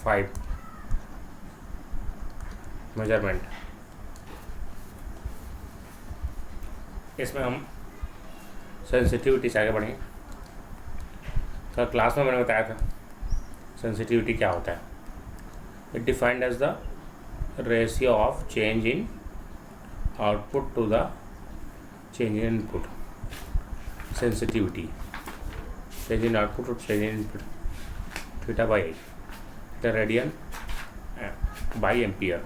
5 measurement. इसमें हम sensitivity से आगे बढ़ेंगे। तो क्लास में मैंने बताया था सेंसिटिविटी क्या होता है। It defined as the ratio of change in output to the change in input. Sensitivity change in output और change in input theta by I, theta radian by ampere.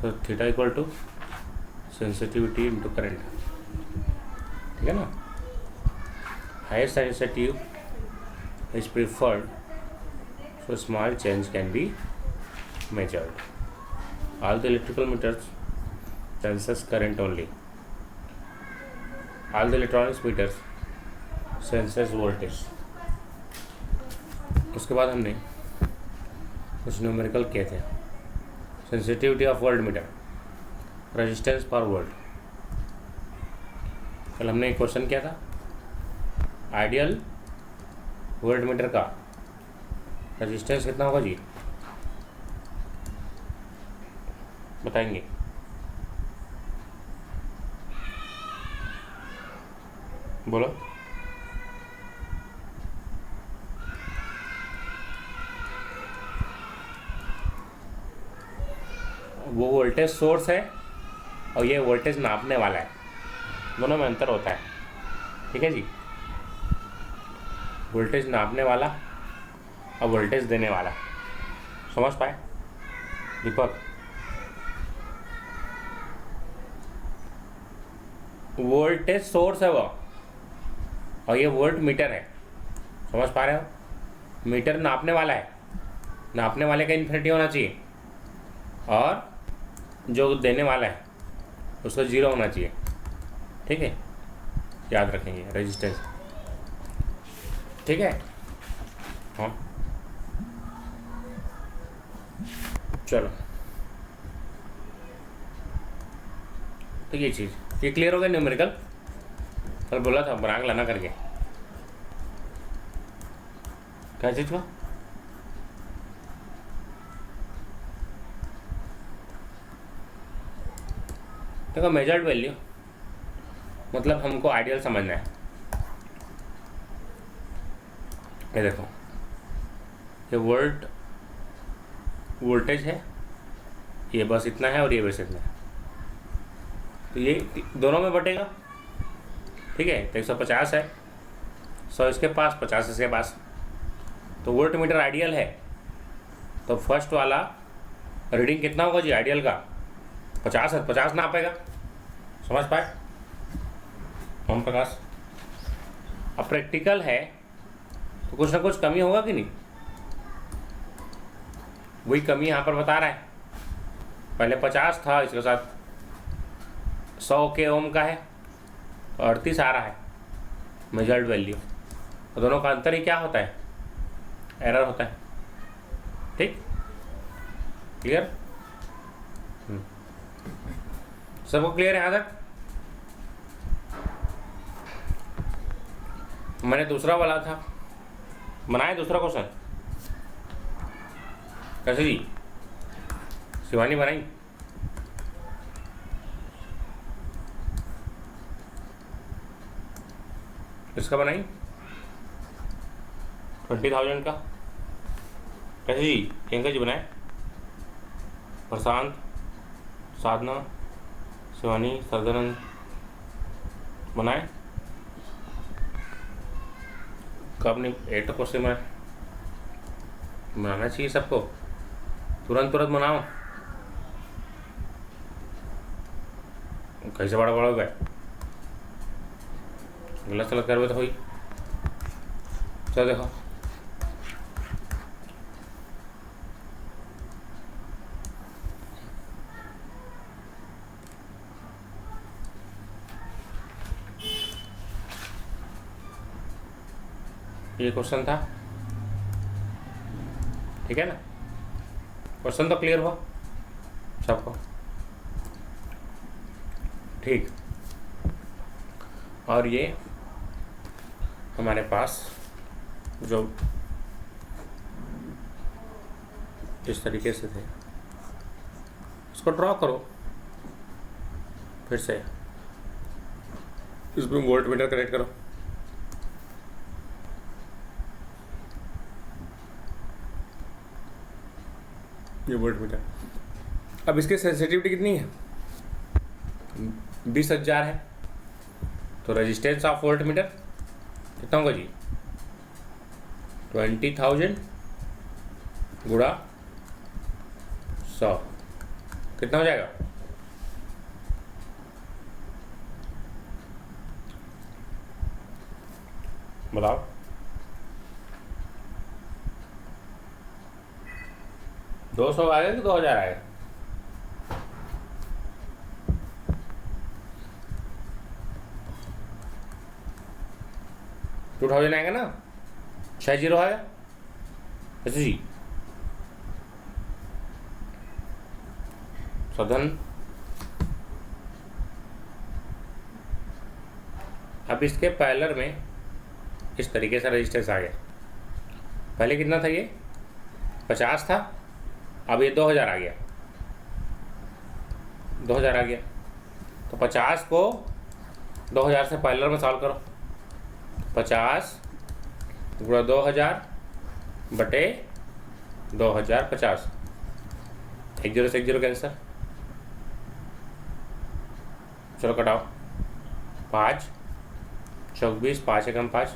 तो theta equal to sensitivity into current, ठीक है ना। Higher sensitive is preferred so small change can be measured. All the electrical meters senses current only. All the electronics meters senses voltage. उसके बाद हमने कुछ numerical किए थे। Sensitivity of volt meter, resistance पर वोल्ट। कल हमने एक क्वेश्चन किया था, आइडियल वोल्ट मीटर का रेजिस्टेंस कितना होगा जी, बताएंगे। बोलो। वो वोल्टेज सोर्स है और ये वोल्टेज नापने वाला है, दोनों में अंतर होता है, ठीक है जी। वोल्टेज नापने वाला और वोल्टेज देने वाला, समझ पाए दीपक। वोल्टेज सोर्स है वो और ये वोल्ट मीटर है, समझ पा रहे हो। मीटर नापने वाला है, नापने वाले का इन्फिनिटी होना चाहिए और जो देने वाला है उसका जीरो होना चाहिए, ठीक है। याद रखेंगे रेजिस्टेंस, ठीक है। हाँ चलो, तो ये चीज़ ये क्लियर हो गया। न्यूमेरिकल कल बोला था बना के लाना करके, क्या चीज़ को देखो। मेजर्ड वैल्यू मतलब हमको आइडियल समझना है। ये देखो, ये वोल्टेज है, ये बस इतना है और ये बस इतना है, तो ये दोनों में बटेगा, ठीक है। तो 150 है, 100 इसके पास, 50 इसके पास, तो वोल्ट मीटर आइडियल है। तो फर्स्ट वाला रीडिंग कितना होगा जी आइडियल का, 50 है, 50 नापेगा, समझ पाए ओम प्रकाश। अब प्रैक्टिकल है तो कुछ ना कुछ कमी होगा कि नहीं, वही कमी यहाँ पर बता रहा है। पहले 50 था, इसके साथ 100 के ओम का है तो 38 आ रहा है मेजर्ड वैल्यू। तो दोनों का अंतर ही क्या होता है, एरर होता है, ठीक। क्लियर, सबको क्लियर है यहाँ तक। मैंने दूसरा वाला था बनाए, दूसरा क्वेश्चन कैसे जी, शिवानी बनाई। इसका बनाई 20,000 का, कैसे जी प्रियंका जी बनाए। प्रशांत, साधना, शिवानी, सरदानंद बनाए। कब नहीं, 8 क्वेश्चन में बनाना चाहिए सबको, तुरंत बनाओ, कैसे बड़ा बड़ा हो गए, गलत सलत करवे तो हुई। चलो देखो, ये क्वेश्चन था, ठीक है ना। क्वेश्चन तो क्लियर हो सबको, ठीक। और ये हमारे पास जो इस तरीके से थे, इसको ड्रॉ करो फिर से, इसमें वोल्ट मीटर कनेक्ट करो, ये वोल्ट मीटर। अब इसकी सेंसिटिविटी कितनी है, 20,000 है, तो रेजिस्टेंस ऑफ वोल्ट मीटर कितना होगा जी, 20,000 गुणा 100 कितना हो जाएगा, बताओ। 200 आएगा कि 2000 आएगा, टू 2000 आएगा ना, 60 आएगा ऐसे जी। साधन अब इसके पैरेलल में इस तरीके से रेजिस्टेंस आ गया, पहले कितना था ये 50 था, अब ये 2000 आ गया, 2000 आ गया, तो 50 को 2000 से पैरेलल में सॉल्व करो, 50 गुणा 2000 बटे 2050, 1 0 से 1 0 कैंसर, चलो कटाओ, 5 चौक 20, 5 एकम 5,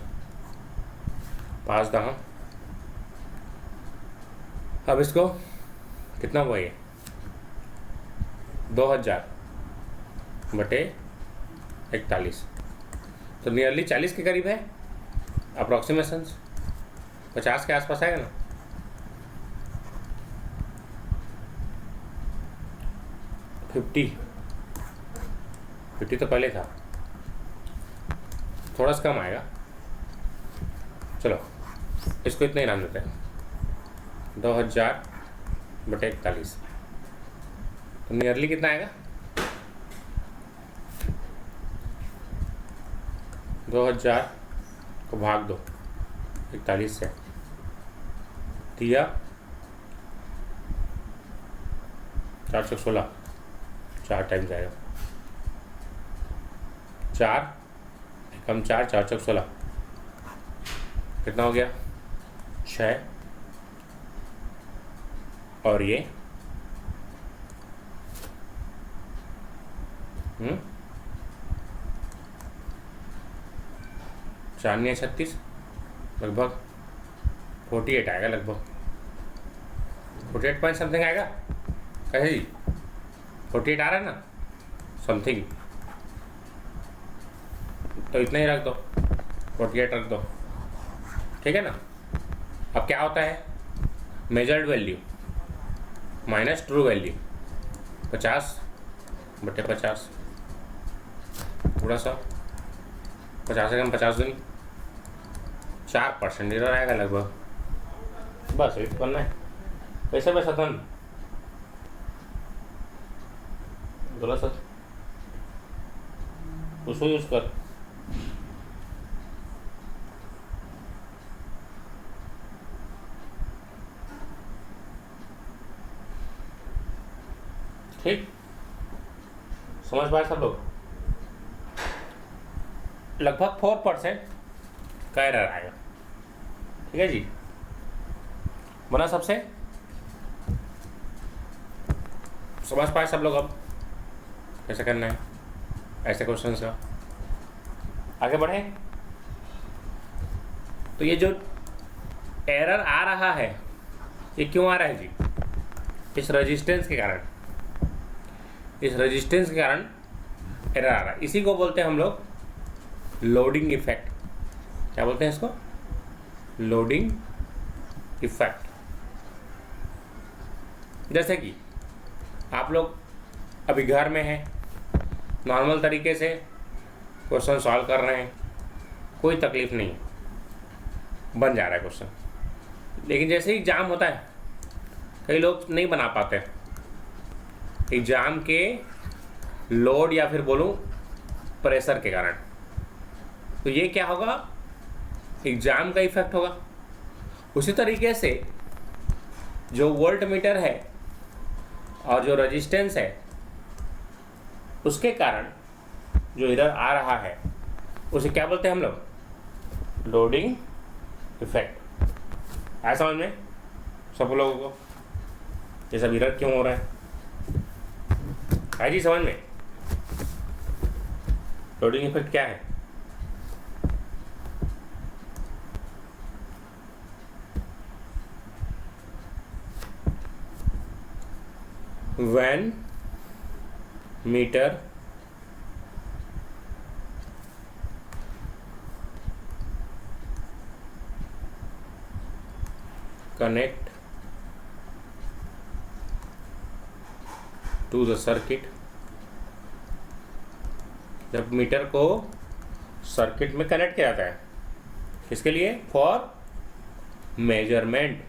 5 दहा। अब इसको कितना हुआ ये 2000 बटे 41, तो नियरली 40 के करीब है, अप्रॉक्सीमेशंस 50 के आसपास आएगा ना। फिफ्टी तो पहले था, थोड़ा सा कम आएगा, चलो इसको इतना ही नाम देते हैं, 2000 बटे 41, तो नियरली कितना आएगा, 2000 को भाग दो 41 से, दिया 416, 4 टाइम्स आएगा, 4 कम 4, 4 चौक 16, कितना हो गया 6, और ये 4 36, लगभग 48 आएगा, लगभग 48 पॉइंट समथिंग आएगा, कैसे जी 48 आ रहा है ना समथिंग, तो इतना ही रख दो, 48 रख दो, ठीक है ना। अब क्या होता है, measured value minus true value, 50 बटे 50 थोड़ा सा, 50 से कम 50 दूनी, 4% एरर आएगा लगभग, बस वेट करना है। कैसे बस सतन बोला सर, उसको यूज कर, ठीक, समझ पाए सब लोग, लगभग 4% का एरर आएगा, ठीक है जी, बना सबसे, समझ पाए सब लोग। अब कैसे करना है ऐसे क्वेश्चन का, आगे बढ़े। तो ये जो एरर आ रहा है ये क्यों आ रहा है जी, इस रेजिस्टेंस के कारण, इस रेजिस्टेंस के कारण एरर आ रहा है, इसी को बोलते हैं हम लोग लोडिंग इफेक्ट। क्या बोलते हैं इसको, लोडिंग इफेक्ट। जैसे कि आप लोग अभी घर में हैं, नॉर्मल तरीके से क्वेश्चन सॉल्व कर रहे हैं, कोई तकलीफ नहीं है, बन जा रहा है क्वेश्चन, लेकिन जैसे ही एग्जाम होता है कई लोग नहीं बना पाते, एग्जाम के लोड या फिर बोलूं प्रेशर के कारण, तो ये क्या होगा, एग्जाम का इफेक्ट होगा। उसी तरीके से जो वोल्ट मीटर है और जो रेजिस्टेंस है उसके कारण जो एरर आ रहा है उसे क्या बोलते हैं हम लोग? Loading effect. आया समझ में सब लोगों को ये सब एरर क्यों हो रहा है? आया जी समझ में? लोडिंग इफेक्ट क्या है? when meter connect to the circuit, जब मीटर को सर्किट में कनेक्ट किया जाता है किसके लिए? For measurement,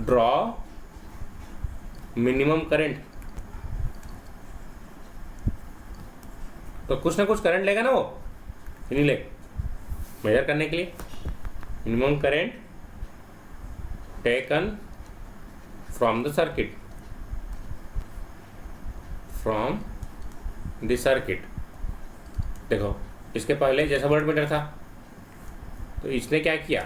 draw minimum current. तो कुछ ना कुछ करंट लेगा ना वो, नहीं ले, मेजर करने के लिए minimum current taken from the circuit, from the circuit. देखो इसके पहले जैसा वोल्ट मीटर था तो इसने क्या किया?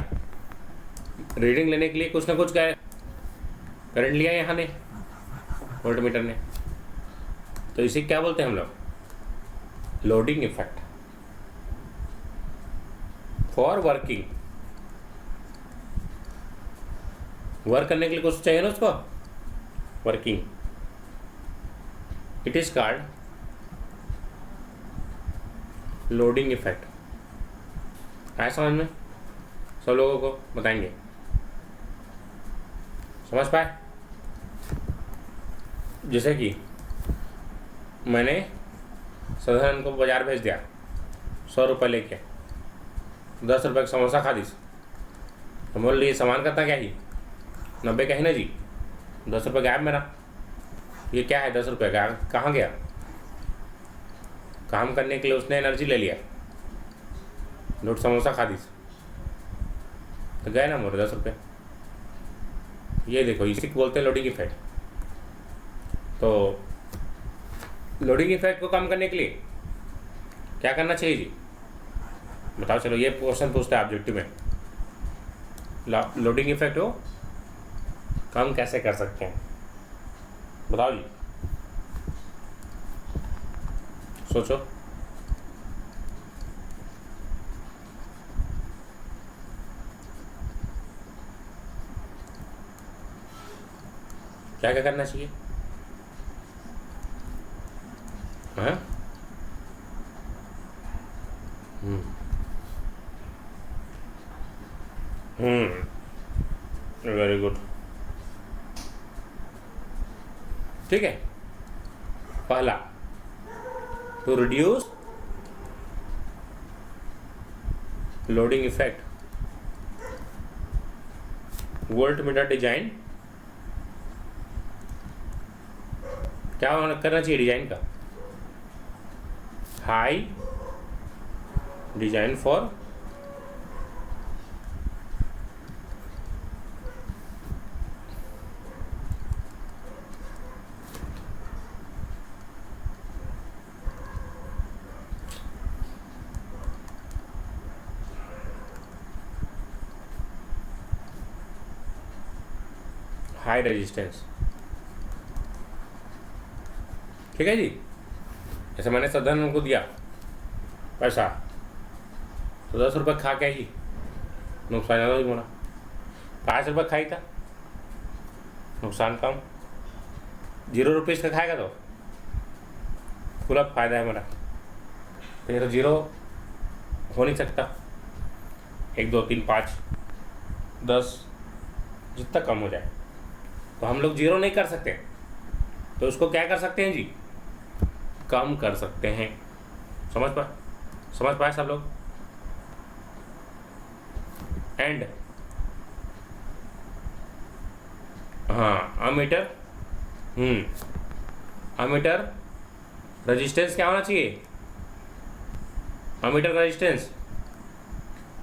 रीडिंग लेने के लिए कुछ ना कुछ करंट लिया यहाँ ने, वोल्ट मीटर ने। तो इसे क्या बोलते हैं हम लोग? Loading effect. For working, work करने के लिए कुछ चाहिए ना उसको, working. It is called loading effect. आया समझ में? सब लोगों को बताएंगे, समझ पाए? जैसे कि मैंने साधारण को बाजार भेज दिया 100 रुपये लेके, 10 रुपये का समोसा खा दीस, तो बोल रही सामान करता क्या ही 90 का ही ना जी, 10 रुपये गायब मेरा। ये क्या है 10 रुपये का? कहाँ गया? काम करने के लिए उसने एनर्जी ले लिया, नोट समोसा खा दीस तो गए ना मोरे 10 रुपये। ये देखो इसी को बोलते हैं लोडिंग इफेक्ट। तो लोडिंग इफेक्ट को कम करने के लिए क्या करना चाहिए जी? बताओ। चलो ये क्वेश्चन पूछता है ऑब्जेक्टिव में, लोडिंग इफेक्ट को कम कैसे कर सकते हैं? बताओ जी, सोचो। क्या क्या करना चाहिए? हाँ, वेरी गुड। ठीक है, पहला to reduce loading effect, volt meter design क्या करना चाहिए? डिजाइन का high design for high resistance. ठीक है जी। जैसे मैंने साधारण उनको दिया पैसा तो 10 रुपये खा के ही नुकसान ज़्यादा ही होना, 5 रुपये खाई था नुकसान कम, 0 रुपीज़ का खाएगा तो पूरा फायदा है मेरा। तो ये तो 0 हो नहीं सकता, 1 2 3 5 10 जितना कम हो जाए, तो हम लोग 0 नहीं कर सकते, तो उसको क्या कर सकते हैं जी? कम कर सकते हैं। समझ पाए सब लोग? एंड हाँ, अमीटर अमीटर रेजिस्टेंस क्या होना चाहिए? Ammeter resistance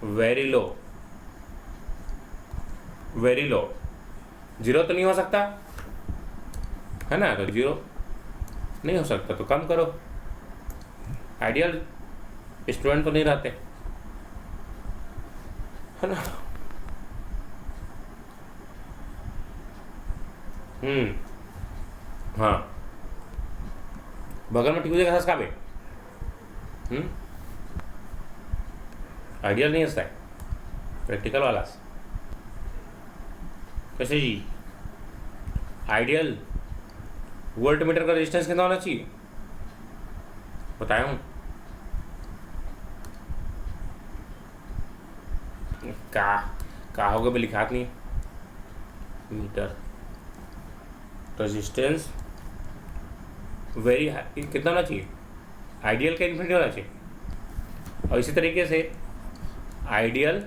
very low, very low. Zero तो नहीं हो सकता है ना, तो जीरो नहीं हो सकता तो कम करो। आइडियल स्टूडेंट तो नहीं रहते है ना। हाँ, बगल में ट्यूजडे का साथ काम है। आइडियल नहीं हंसता है, प्रैक्टिकल वाला कैसे जी। आइडियल वोल्ट मीटर का रेजिस्टेंस कितना होना चाहिए बताया हूँ। का होगा भी लिखात नहीं। मीटर रेजिस्टेंस वेरी हाई कितना होना चाहिए, आइडियल का इन्फिनिटी होना चाहिए। और इसी तरीके से आइडियल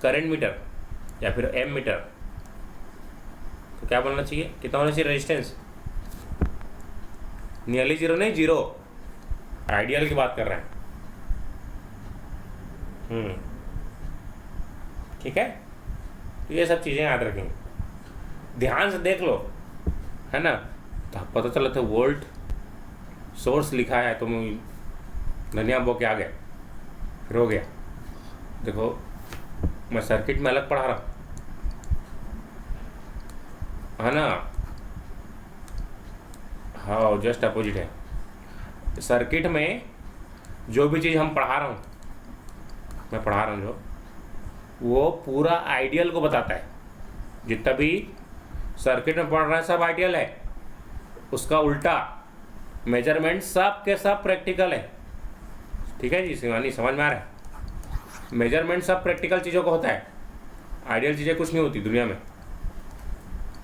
करंट मीटर या फिर एम मीटर तो क्या बोलना चाहिए, कितना होना चाहिए रेजिस्टेंस, नियरली जीरो नहीं, जीरो। आइडियल की बात कर रहे हैं। ठीक है, तो ये सब चीज़ें याद रखेंगे, ध्यान से देख लो है ना। तो पता चला था वोल्ट सोर्स लिखा है तो धनिया बो के आ गए, फिर हो गया। देखो मैं सर्किट में अलग पढ़ा रहा हूँ है ना। हाँ, जस्ट अपोजिट है। सर्किट में जो भी चीज़ हम पढ़ा रहा हूँ, मैं पढ़ा रहा हूँ जो, वो पूरा आइडियल को बताता है। जितना भी सर्किट में पढ़ रहा है सब आइडियल है, उसका उल्टा मेजरमेंट सब के सब प्रैक्टिकल है। ठीक है जी शिवानी, समझ में आ रहा है। मेजरमेंट सब प्रैक्टिकल चीज़ों को होता है, आइडियल चीज़ें कुछ नहीं होती दुनिया में।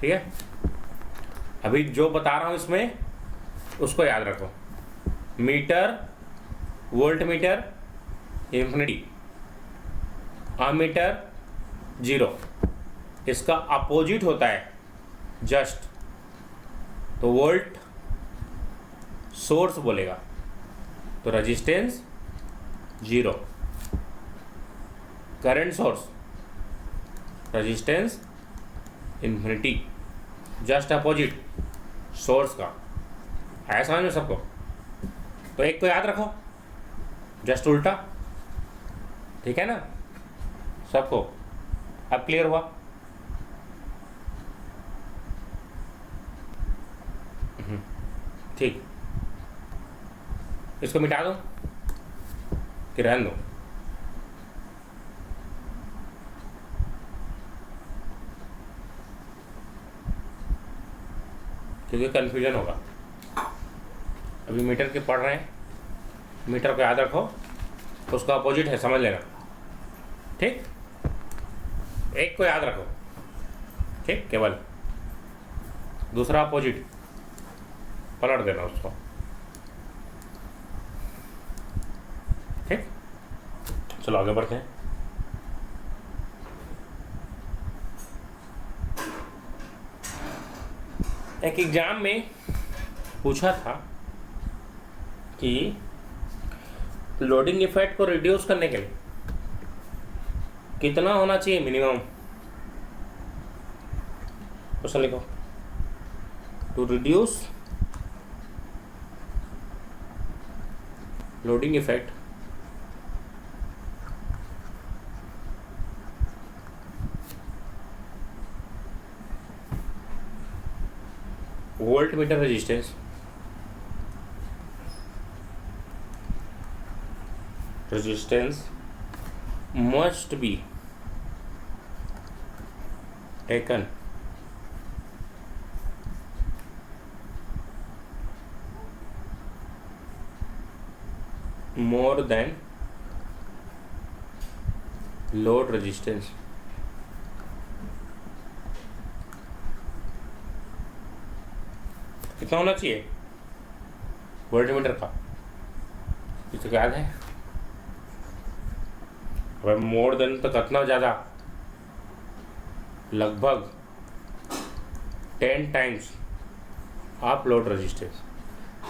ठीक है, अभी जो बता रहा हूँ इसमें उसको याद रखो। Meter, volt meter infinity, ammeter zero, इसका अपोजिट होता है जस्ट, तो वोल्ट सोर्स बोलेगा तो resistance zero, current source resistance infinity, just opposite source का। है समझ में सबको? तो एक को याद रखो, जस्ट उल्टा। ठीक है ना सबको, अब क्लियर हुआ? ठीक, इसको मिटा दो कि रहने दो? क्योंकि कन्फ्यूजन होगा। अभी मीटर के पढ़ रहे हैं, मीटर को याद रखो, उसका अपोजिट है, समझ लेना। ठीक, एक को याद रखो, ठीक, केवल दूसरा अपोजिट पलट देना उसको। ठीक, चलो आगे बढ़ते हैं। एक एग्जाम में पूछा था कि लोडिंग इफेक्ट को रिड्यूस करने के लिए कितना होना चाहिए मिनिमम। क्वेश्चन लिखो, to reduce loading effect voltmeter resistance must be taken more than load resistance। कितना होना चाहिए वोल्टमीटर का, किसी को याद है? अब मोर देन तो कितना ज़्यादा, लगभग 10 टाइम्स आप लोड रेजिस्टेंस,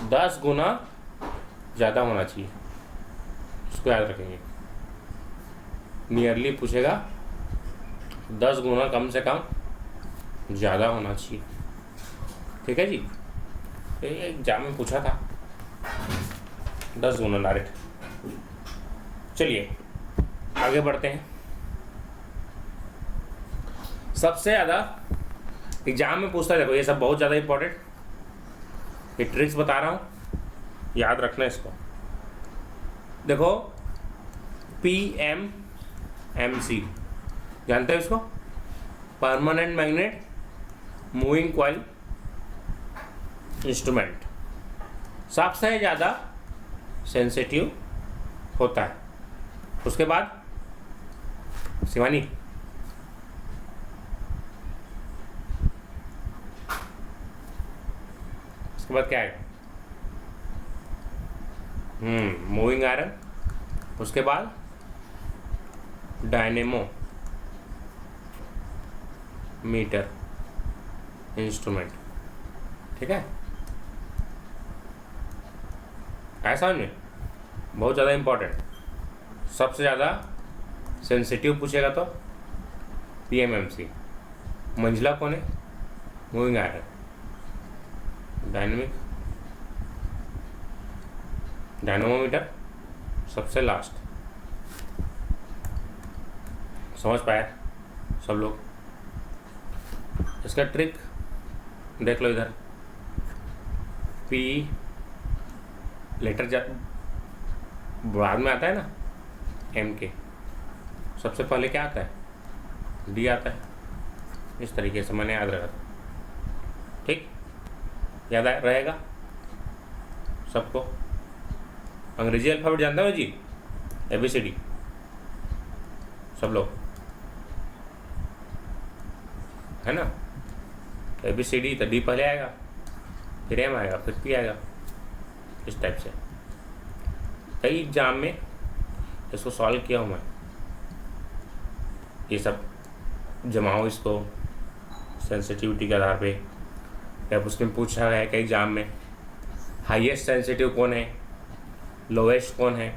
10 गुना ज़्यादा होना चाहिए। इसको याद रखेंगे, नियरली पूछेगा 10 गुना कम से कम ज़्यादा होना चाहिए। ठीक है जी, ये एग्जाम में पूछा था 10 गुना डायरेक्ट। चलिए आगे बढ़ते हैं। सबसे ज़्यादा एग्जाम में पूछता है, देखो ये सब बहुत ज़्यादा इंपॉर्टेंट, ये ट्रिक्स बता रहा हूँ, याद रखना इसको। देखो PMMC जानते हो इसको? Permanent magnet moving coil instrument सबसे ज़्यादा सेंसिटिव होता है। उसके बाद शिवानी, उसके बाद क्या है? Moving iron. उसके बाद डायनेमो मीटर इंस्ट्रूमेंट। ठीक है, ऐसा समझ में? बहुत ज़्यादा इंपॉर्टेंट, सबसे ज़्यादा सेंसिटिव पूछेगा तो PMMC। मंझला कौन है? Moving iron. डायनेमोमीटर सबसे लास्ट। समझ पाए सब लोग? इसका ट्रिक देख लो इधर। P लेटर बाद में आता है ना, M के सबसे पहले क्या आता है? D आता है। इस तरीके से मैंने याद रखा था। ठीक, याद रहेगा सबको? अंग्रेजी अल्फ़ाबेट जानते हो जी? ABCD सब लोग, है ना? ABCD तो D पहले आएगा, फिर M आएगा, फिर P आएगा, इस टाइप से। कई एग्जाम में इसको सॉल्व किया हूँ मैं। ये सब जमाओ इसको सेंसिटिविटी के आधार पे। जब उसमें पूछा गया है कि एग्जाम में हाईएस्ट सेंसिटिव कौन है, लोवेस्ट कौन है,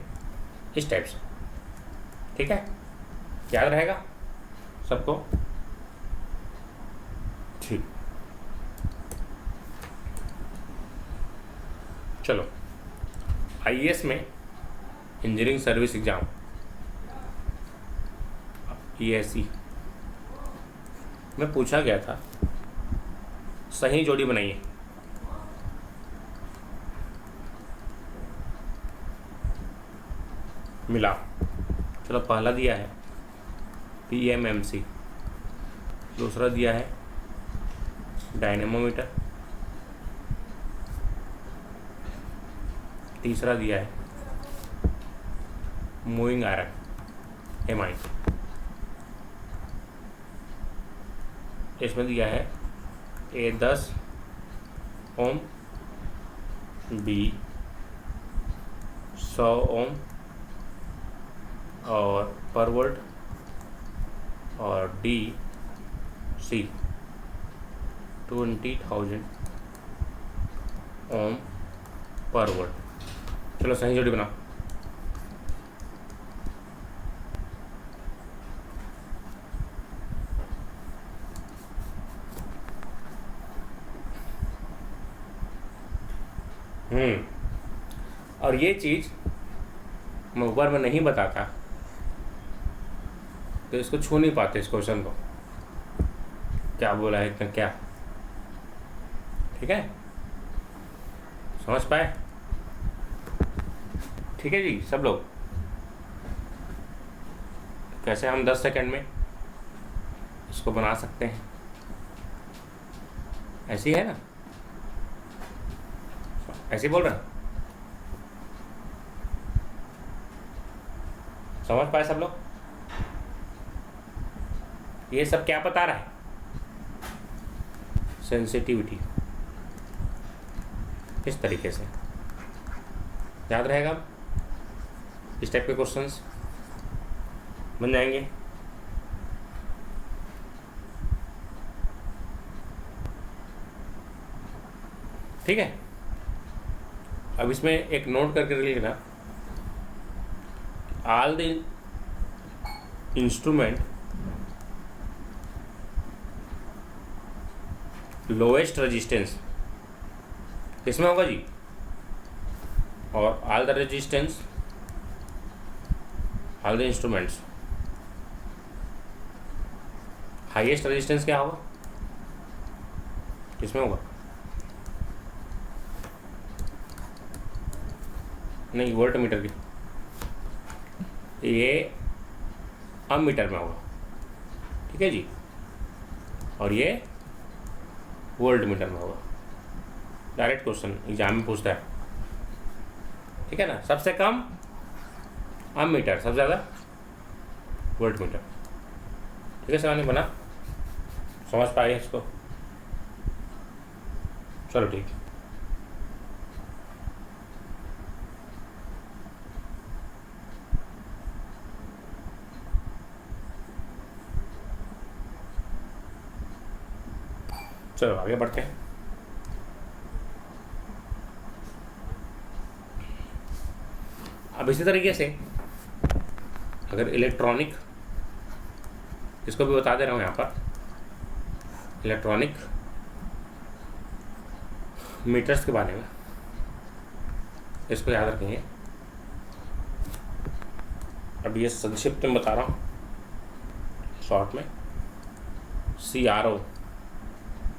इस टाइप से। ठीक है, याद रहेगा सबको? ठीक, चलो IAS में इंजीनियरिंग सर्विस एग्जाम ESE में पूछा गया था, सही जोड़ी बनाइए। मिला, चलो पहला दिया है PMMC, दूसरा दिया है डायनेमोमीटर, तीसरा दिया है मूविंग आयरन MI, इसमें दिया है A 10 ओम, B 100 ओम और पर वोल्ट, और D C 20,000 ओम पर वोल्ट। चलो सही जोड़ी बनाओ। और ये चीज़ मैं ऊपर में नहीं बताता तो इसको छू नहीं पाते, इस क्वेश्चन को। क्या बोला है इतना, क्या? ठीक है, समझ पाए? ठीक है जी सब लोग। कैसे हम 10 सेकंड में इसको बना सकते हैं, ऐसी है ना? ऐसे बोल रहे हैं? समझ पाए सब लोग? ये सब क्या बता रहा है? सेंसिटिविटी। इस तरीके से याद रहेगा, इस टाइप के क्वेश्चंस बन जाएंगे। ठीक है, अब इसमें एक नोट करके लिखना, all the instrument lowest resistance किसमें होगा जी, और all the resistance, all the instruments, highest resistance क्या होगा, किसमें होगा, नहीं वोल्ट मीटर की, ये अमीटर में होगा, ठीक है जी, और ये वोल्ट मीटर में होगा। डायरेक्ट क्वेश्चन एग्जाम में पूछता है, ठीक है ना। सबसे कम अमीटर, सबसे ज़्यादा वोल्ट मीटर, ठीक है। सवाल नहीं बना, समझ पाए इसको, चलो ठीक। चलो आगे बढ़ते हैं। अब इसी तरीके से अगर इलेक्ट्रॉनिक, इसको भी बता दे रहा हूँ यहाँ पर, इलेक्ट्रॉनिक मीटर्स के बारे में, इसको याद रखेंगे। अब ये संक्षिप्त में बता रहा हूँ, शॉर्ट में। CRO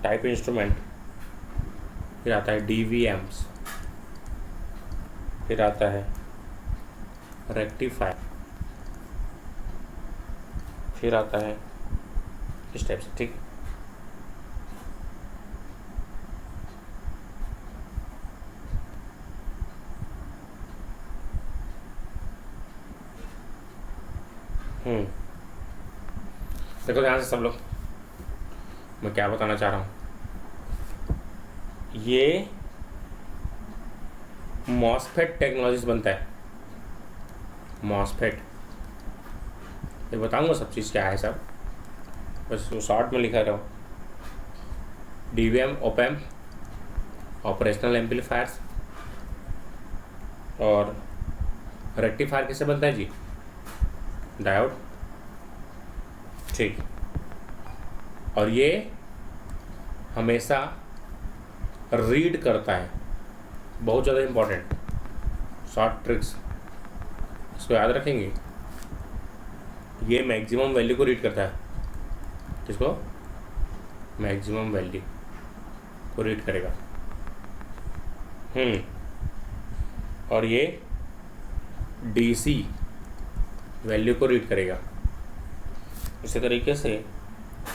टाइप इंस्ट्रूमेंट, फिर आता है DVMs, फिर आता है रेक्टिफायर, फिर आता है इस टाइप से, ठीक। देखो ध्यान से सब लोग, मैं क्या बताना चाह रहा हूँ। ये मॉसफेट टेक्नोलॉजी से बनता है, मॉसफेट, ये बताऊंगा सब चीज़ क्या है सब, बस वो शॉर्ट में लिखा रहो। DVM ओपैम्प, ऑपरेशनल एम्पलीफायर्स, और रेक्टिफायर किससे बनता है जी, डायोड, ठीक। और ये हमेशा रीड करता है, बहुत ज़्यादा इम्पोर्टेंट शॉर्ट ट्रिक्स, इसको याद रखेंगे। ये मैक्सिमम वैल्यू को रीड करता है, किसको, मैक्सिमम वैल्यू को रीड करेगा। और ये DC वैल्यू को रीड करेगा। इसी तरीके से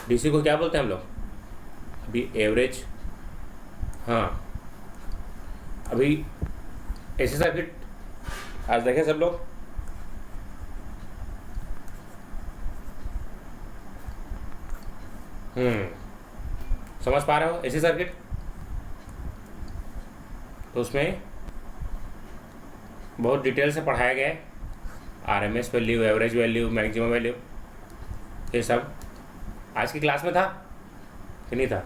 DC को क्या बोलते हैं हम लोग, अभी एवरेज, हाँ अभी ऐसे सर्किट आज देखें सब लोग, समझ पा रहे हो ऐसी सर्किट, तो उसमें बहुत डिटेल से पढ़ाया गया है, RMS value, average value, maximum value, ये सब आज की क्लास में था कि नहीं था,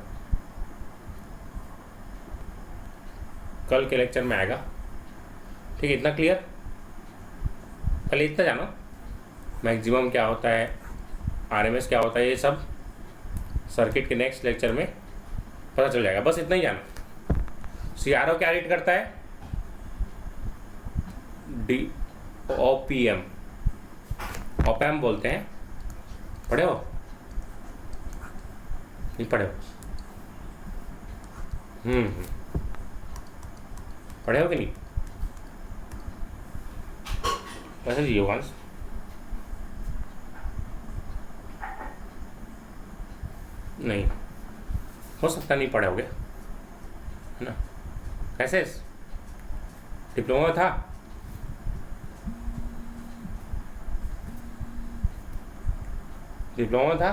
कल के लेक्चर में आएगा, ठीक है। इतना क्लियर, कल इतना जानो, मैक्सिमम क्या होता है, RMS क्या होता है, ये सब सर्किट के नेक्स्ट लेक्चर में पता चल जाएगा, बस इतना ही जानो। CRO क्या रीड करता है, OPM, OPAM बोलते हैं, पढ़े हो, नहीं पढ़े हो, पढ़े हो कि नहीं, वैसे जी वंश, नहीं हो सकता नहीं पढ़े होगे, है ना। कैसे डिप्लोमा में था, डिप्लोमा में था,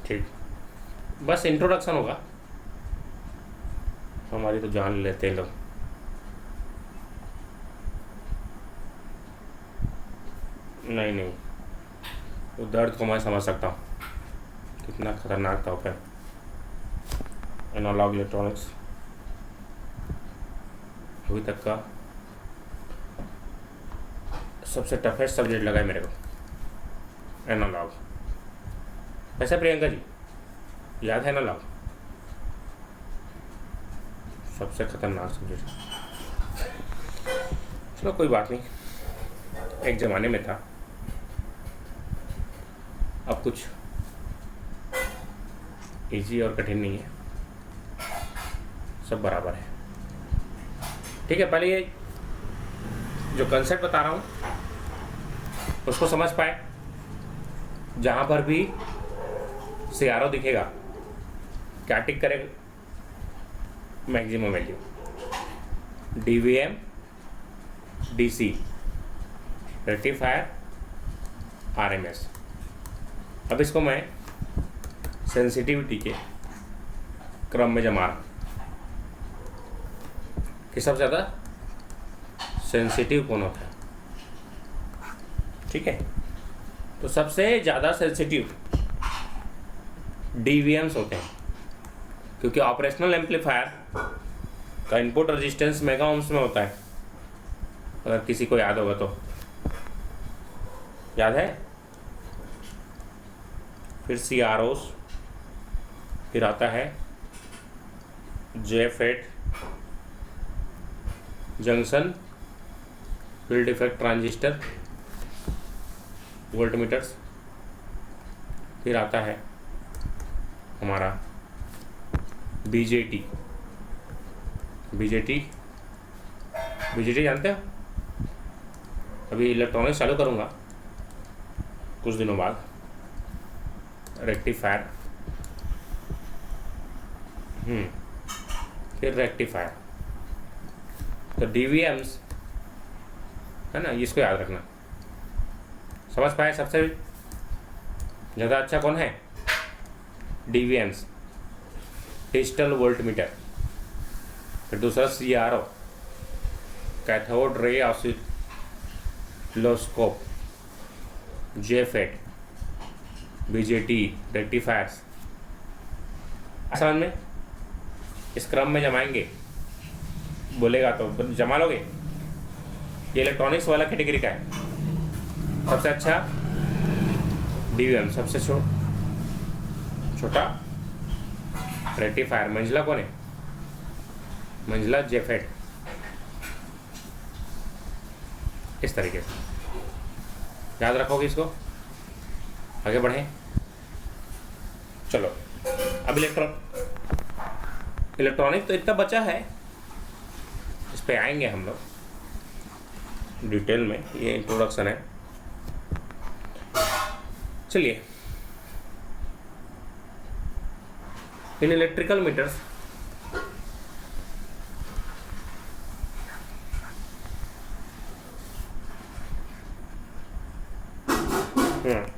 ठीक, बस इंट्रोडक्शन होगा, हमारी तो जान लेते हैं लोग। नहीं वो दर्द को मैं समझ सकता हूँ, कितना खतरनाक था फिर। एनालॉग इलेक्ट्रॉनिक्स अभी तक का सबसे टफेस्ट सब्जेक्ट लगा है मेरे को, एनालॉग। वैसे प्रियंका जी याद है एनालॉग सबसे खतरनाक सब्जेक्ट। चलो कोई बात नहीं, एक ज़माने में था, अब कुछ इजी और कठिन नहीं है, सब बराबर है। ठीक है, पहले ये जो कंसेप्ट बता रहा हूँ उसको समझ पाए। जहाँ पर भी CRO दिखेगा क्या टिक करेगा? Maximum value, DVM, DC, rectifier, RMS। अब इसको मैं सेंसिटिविटी के क्रम में जमा रहा हूँ कि सबसे ज़्यादा सेंसिटिव कौन होता है। ठीक है, तो सबसे ज़्यादा सेंसिटिव DVMs होते हैं, क्योंकि ऑपरेशनल एम्पलीफायर का इनपुट रेजिस्टेंस मेगा ओम्स में होता है। अगर किसी को याद होगा तो याद है। फिर CROs, फिर आता है JFET, junction field effect transistor, voltmeters. फिर आता है हमारा BJT। BJT जानते हो? अभी इलेक्ट्रॉनिक्स चालू करूँगा कुछ दिनों बाद। रेक्टिफायर, फिर रेक्टिफायर। तो DVMs है ना, इसको याद रखना। समझ पाए? सबसे ज़्यादा अच्छा कौन है? DVMs, digital voltmeter. फिर दूसरा CRO, cathode ray oscilloscope, JFET, BJT, rectifiers. समझ में? इस क्रम में जमाएंगे, बोलेगा तो जमा लोगे। ये इलेक्ट्रॉनिक्स वाला कैटेगरी का है। सबसे अच्छा DVM, सबसे छोटा रेक्टिफायर। मंजिला कौन है? मंजिला JFET। इस तरीके से याद रखोगे इसको, आगे बढ़ें। चलो, अब इलेक्ट्रॉनिक तो इतना बचा है, इस पे आएंगे हम लोग डिटेल में। ये इंट्रोडक्शन है। चलिए, in electrical meters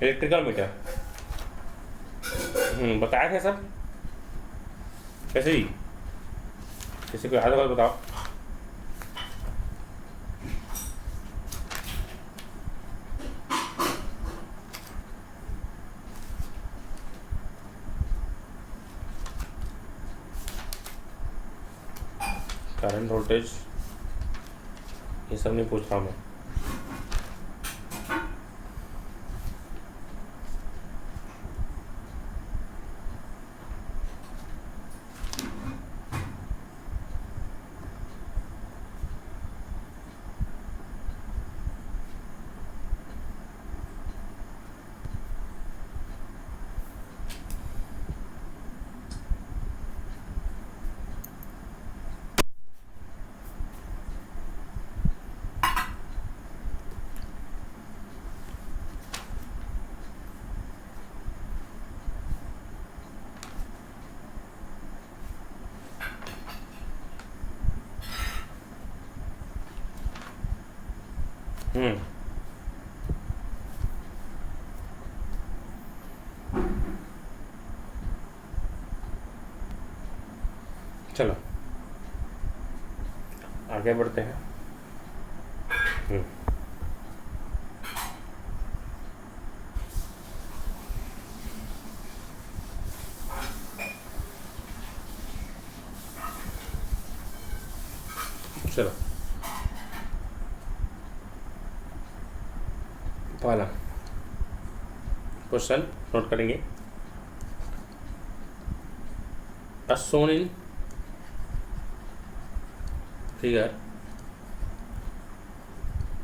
electrical meter बताया था सब। कैसे जी? किसी को याद होगा तो बताओ। करंट, वोल्टेज, ये सब नहीं पूछ रहा हूँ मैं। चलो आगे बढ़ते हैं। चलो, पहला क्वेश्चन नोट करेंगे। as shown in figure,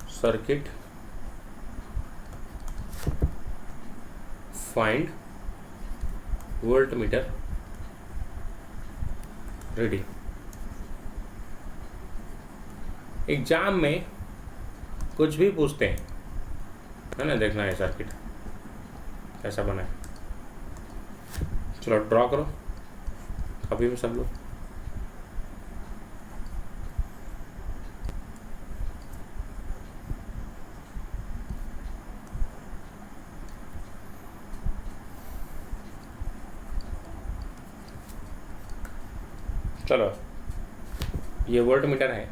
circuit, find voltmeter reading। Exam में कुछ भी पूछते हैं, है ना, देखना है सर्किट कैसा बना है। चलो ड्रॉ करो कभी भी सब लोग। चलो ये वोल्ट मीटर है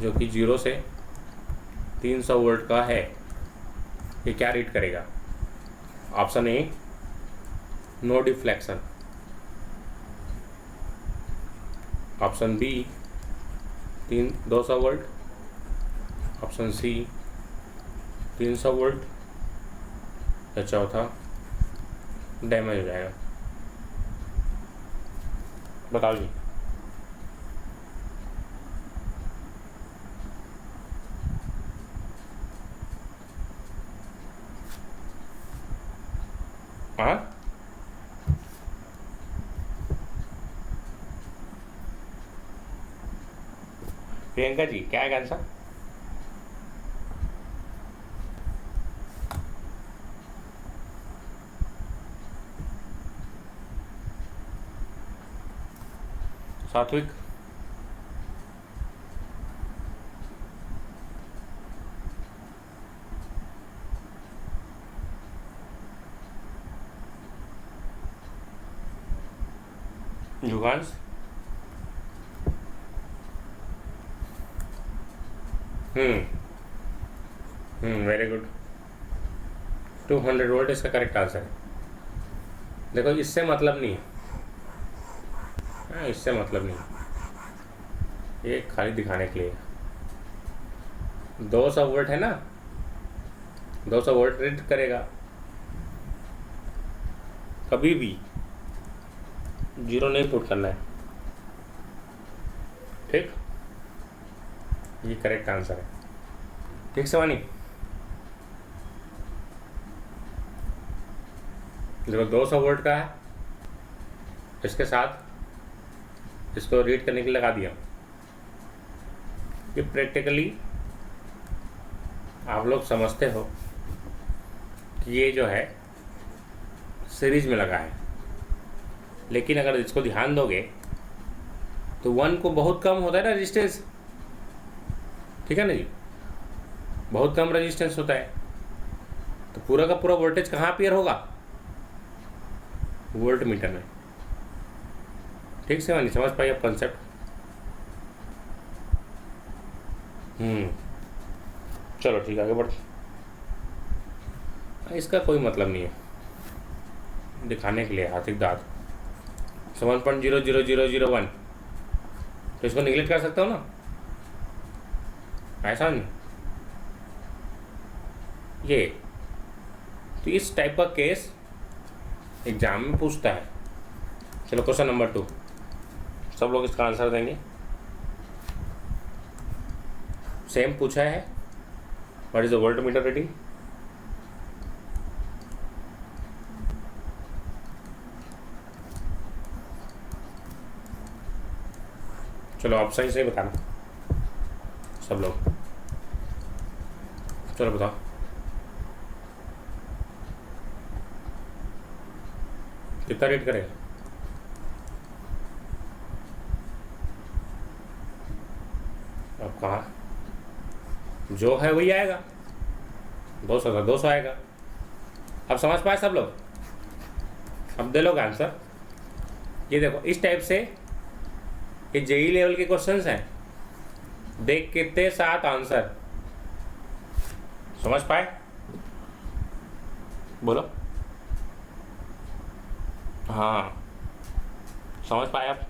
जो कि 0 से 300 वोल्ट का है। ये क्या रीड करेगा? Option A no deflection, option B 200 volt, option C 300 volt, या चौथा डैमेज हो जाएगा। बताओ जी। हाँ, प्रियंका जी क्या है आंसर? सात्विक, युगांश, वेरी गुड। 200 वोल्ट इसका करेक्ट आंसर है। देखो इससे मतलब नहीं है, हाँ इससे मतलब नहीं है, ये खाली दिखाने के लिए। 200 वोल्ट है ना, 200 वोल्ट रीड करेगा, कभी भी 0 नहीं पुट करना है, ठीक। ये करेक्ट आंसर है, ठीक से वानी। देखो 200 वोल्ट का है, इसके साथ इसको रीड करने के लिए लगा दिया। ये प्रैक्टिकली आप लोग समझते हो कि ये जो है सीरीज में लगा है, लेकिन अगर इसको ध्यान दोगे तो 1 को बहुत कम होता है ना रेजिस्टेंस, ठीक है ना जी, बहुत कम रेजिस्टेंस होता है, तो पूरा का पूरा वोल्टेज कहाँ अपीयर होगा? वोल्ट मीटर में। ठीक से नहीं समझ पाई आप कॉन्सेप्ट? चलो ठीक है, आगे बढ़ते। इसका कोई मतलब नहीं है, दिखाने के लिए हाथिक दांत 7.00001, तो इसको निगलेक्ट कर सकता हो ना, ऐसा नहीं ये। तो इस टाइप का केस एग्जाम में पूछता है। चलो क्वेश्चन नंबर 2, सब लोग इसका आंसर देंगे। सेम पूछा है, what is the volt meter reading? चलो आप सही सही बताना सब लोग। चलो बताओ। कितना रेट करेगा? अब कहाँ जो है वही आएगा, 200 था 200 आएगा। अब समझ पाए सब लोग? अब दे लोग आंसर। ये देखो इस टाइप से ये जेई लेवल के क्वेश्चंस हैं, देख कितने 7 आंसर। समझ पाए? बोलो। हाँ समझ पाए आप?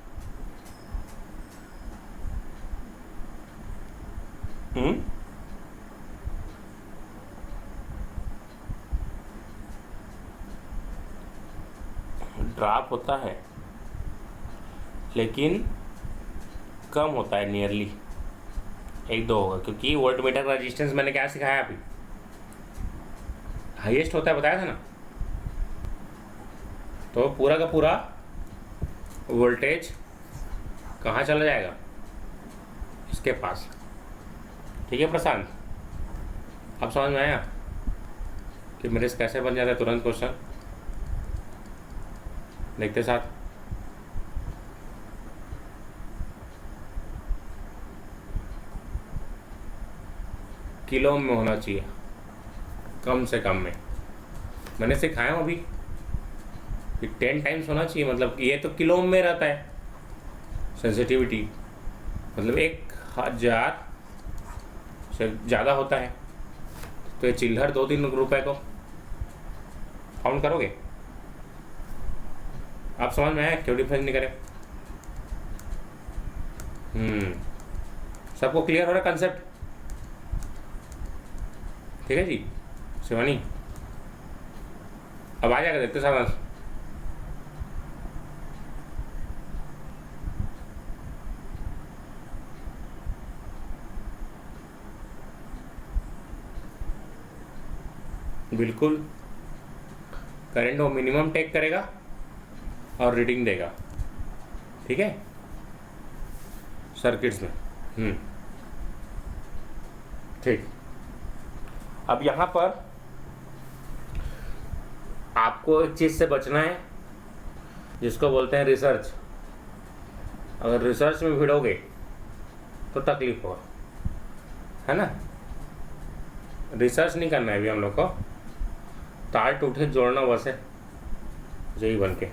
ड्रॉप होता है लेकिन कम होता है, नियरली 1-2 होगा, क्योंकि वोल्ट मीटर का रजिस्टेंस मैंने क्या सिखाया अभी, हाईएस्ट होता है, बताया था ना। तो पूरा का पूरा वोल्टेज कहाँ चला जाएगा, इसके पास। ठीक है प्रशांत, अब समझ में आया कि मेरे से कैसे बन जाता है तुरंत क्वेश्चन। देखते साथ। किलो में होना चाहिए, कम से कम में। मैंने सिखाया हूँ अभी कि 10 टाइम्स होना चाहिए, मतलब ये तो किलो में रहता है सेंसिटिविटी, मतलब 1000 से ज़्यादा होता है। तो ये चिल्लर 2-3 रुपए को काउंट करोगे, आप समझ में आया क्यों डिफरेंस नहीं करें। सबको क्लियर हो रहा है कंसेप्ट? ठीक है जी शिवानी, अब आ जाएगा, देखते साथ। बिल्कुल, करंट वो मिनिमम टेक करेगा और रीडिंग देगा, ठीक है, सर्किट्स में। ठीक, अब यहाँ पर आपको एक चीज़ से बचना है जिसको बोलते हैं रिसर्च। अगर रिसर्च में भिड़ोगे तो तकलीफ होगा, है ना। रिसर्च नहीं करना है अभी हम लोग को, तार टूटे जोड़ना बस है, यही बन के।